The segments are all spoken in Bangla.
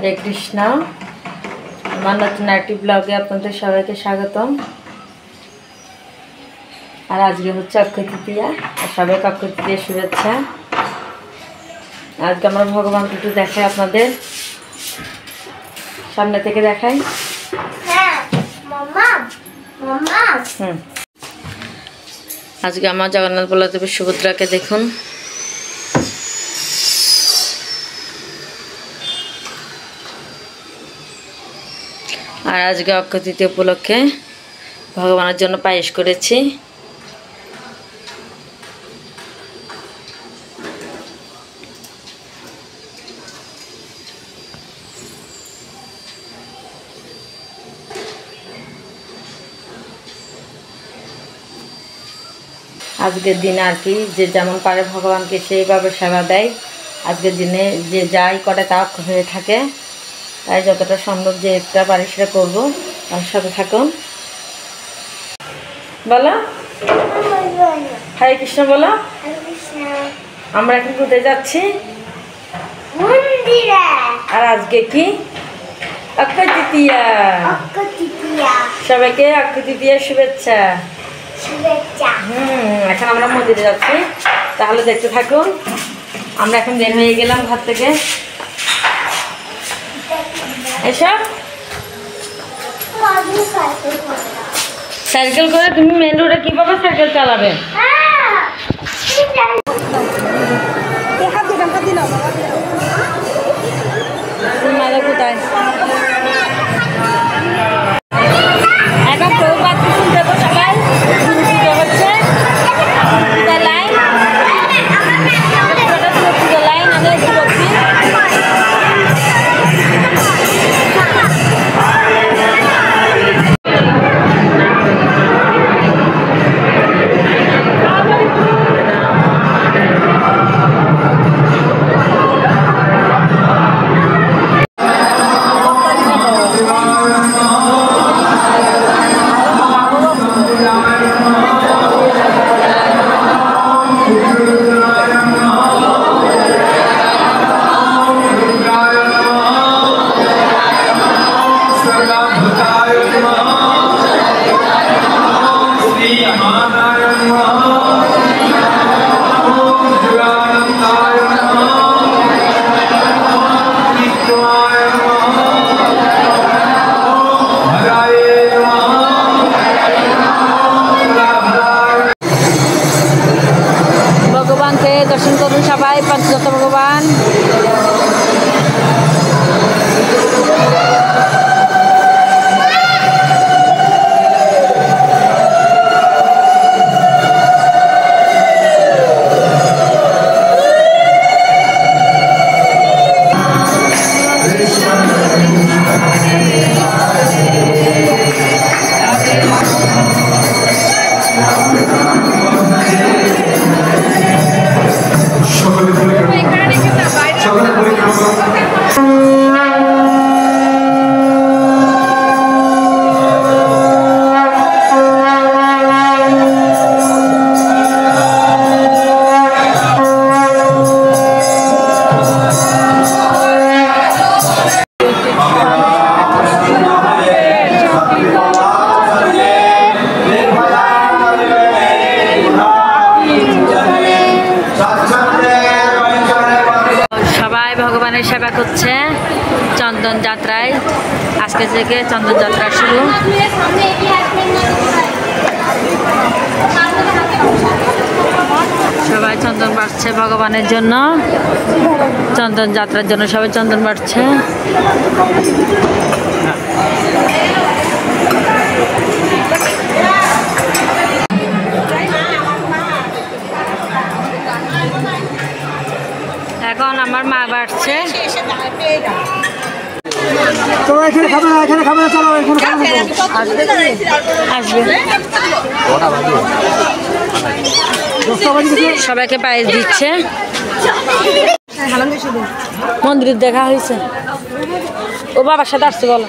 হরে কৃষ্ণ। আমার নতুন একটি ব্লগে আপনাদের সবাইকে স্বাগতম। আর আজকে হচ্ছে অক্ষয় তৃতীয়া, আর সবাইকে অক্ষয় তৃতীয়া শুভেচ্ছা। আজকে আমরা ভগবানকে একটু দেখাই, আপনাদের সামনে থেকে দেখাই। আজকে আমার জগন্নাথ বলদেব সুভদ্রাকে দেখুন। আর আজকে অক্ষয় তৃতীয়া উপলক্ষে ভগবানের জন্য পায়েস করেছি। আজকের দিনে আর কি যে যেমন পারে ভগবানকে সেইভাবে সেবা দেয়। আজকের দিনে যে যাই করে তা হয়ে থাকে, তাই যতটা সম্ভব যে একটা পারি সেটা করবো। আমার সাথে থাকুন। বলো হরে কৃষ্ণ, বলো। আমরা এখন কোথায় যাচ্ছি? আর আজকে কি অক্ষয় তৃতীয়া। সবাইকে অক্ষয় তৃতীয়ার শুভেচ্ছা। এখন আমরা মন্দিরে যাচ্ছি, তাহলে দেখতে থাকুন। আমরা এখন বের হয়ে গেলাম ঘর থেকে। এসব সাইকেল করে তুমি মেন রোডে কিভাবে সাইকেল চালাবে? কোথায় এখন কেউ পাচ্ছি শুনতে তো সবাই পুজো হচ্ছে। লাইন লাইন আমি একটু করছি। ভগবানকে দর্শন করুন সবাই, পঞ্চতত্ত্ব ভগবান। ভগবানের সেবা করছে চন্দন যাত্রায়। আজকে থেকে চন্দন যাত্রা শুরু। সবাই চন্দন বাড়ছে ভগবানের জন্য, চন্দন যাত্রার জন্য সবাই চন্দন বাড়ছে। এখন আমার মা বাড়ছে। সবাইকে পায়েস দিচ্ছে। মন্দির দেখা হয়েছে। ও বাবার সাথে আসছে, বলো।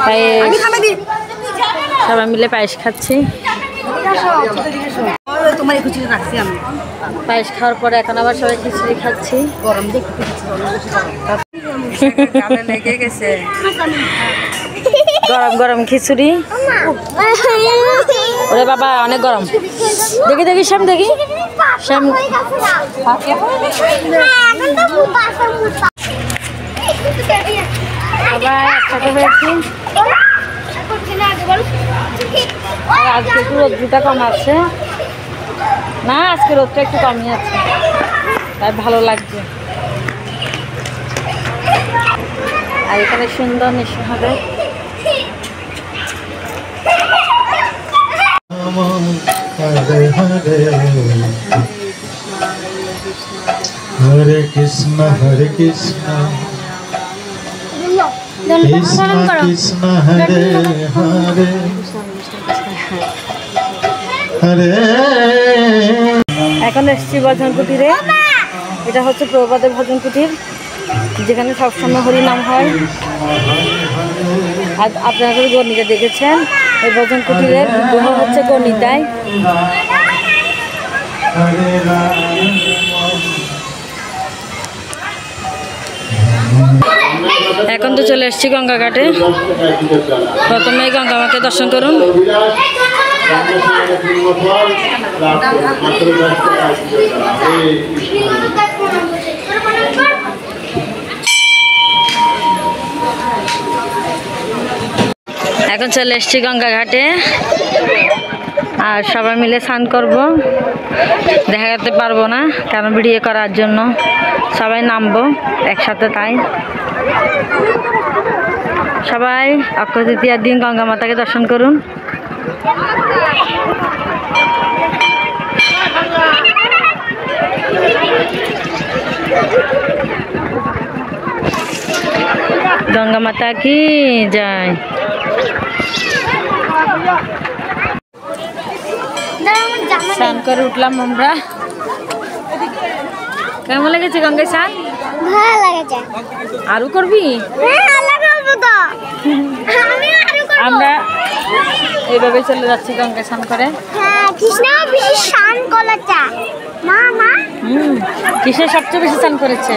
পায়েস সবাই মিলে পায়েস খাচ্ছি। পায়েস খাওয়ার পরে এখন আবার সবাই খিচুড়ি খাচ্ছি। গরম দেখতে লেগে গেছে গরম গরম খিচুড়ি। ওরে বাবা অনেক গরম। দেখি দেখি শ্যাম দেখি শ্যাম একসাথে হয়েছি। আজকে একটু রোদ্রটা কম আছে না, আজকে রোদটা একটু কমই আছে, তাই ভালো লাগছে। আর এখানে সুন্দর নিশ্চয় হবে। হরে কৃষ্ণ হরে কৃষ্ণ কৃষ্ণ কৃষ্ণ হরে হরে হরে। এখন এসছি ভজন কুটিরে। এটা হচ্ছে প্রভাতের ভজন কুটির, যেখানে সবসময় হরি নাম হয়। আর আপনারা যদি গণিতে দেখেছেন, এই ভজন কুটিরের বিগ্রহ হচ্ছে গণিতায়। এখন তো চলে এসছি গঙ্গা ঘাটে। প্রথমে গঙ্গা মাকে দর্শন করুন। এখন চলে এসছি গঙ্গা ঘাটে, আর সবাই মিলে স্নান করব। দেখা করতে পারবো না কারণ ভিডিও করার জন্য সবাই নামবো একসাথে, তাই সবাই অক্ষয় তৃতীয়ার দিন গঙ্গা মাতাকে দর্শন করুন। গঙ্গা মাতা কি জয়। স্নান করে উঠলাম আমরা। কেমন লেগেছে গঙ্গায় স্নান? ভালো লেগেছে। আরো করবি? আমরা এইভাবে চলে যাচ্ছি গঙ্গায় স্নান করে। কৃষ্ণ সবচেয়ে বেশি স্নান করেছে।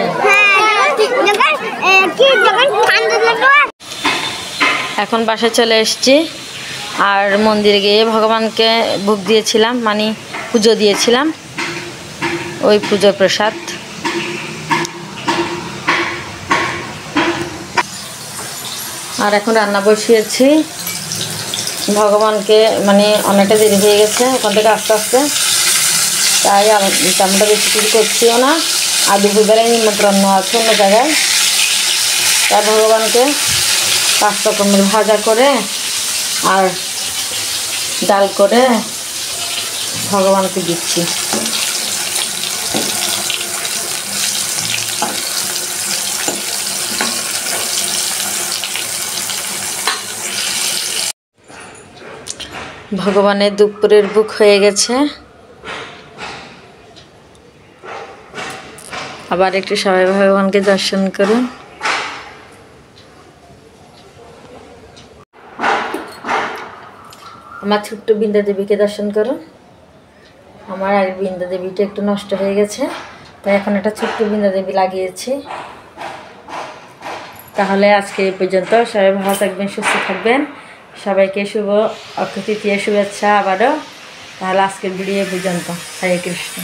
এখন বাসায় চলে এসেছি, আর মন্দিরে গিয়ে ভগবানকে ভোগ দিয়েছিলাম, মানে পুজো দিয়েছিলাম, ওই পুজোর প্রসাদ। আর এখন রান্না বসিয়েছি। ভগবানকে মানে অনেকটা দেরি হয়ে গেছে ওখান থেকে আস্তে আস্তে, তাই তেমনটা বেশি কিছু করছিও না। আর দুপুরবেলায় নিমন্ত্রণ আছে অন্য জায়গায়, তাই ভগবানকে 5 রকমের ভাজা করে আর ডাল করে ভগবানকে দিচ্ছি। ভগবানের দুপুরের ভোগ হয়ে গেছে। আবার একটু সবাই ভগবানকে দর্শন করুন। আমার ছোট্ট বৃন্দা দেবীকে দর্শন করুন। আমার আর বৃন্দা দেবীটা একটু নষ্ট হয়ে গেছে, তাই এখন একটা ছোট্ট বৃন্দা দেবী লাগিয়েছি। তাহলে আজকে এই পর্যন্ত। সবাই ভালো থাকবেন, সুস্থ থাকবেন। সবাইকে শুভ অক্ষয় তৃতীয়ার শুভেচ্ছা আবারও। তাহলে আজকের ভিডিও পর্যন্ত। হরে কৃষ্ণ।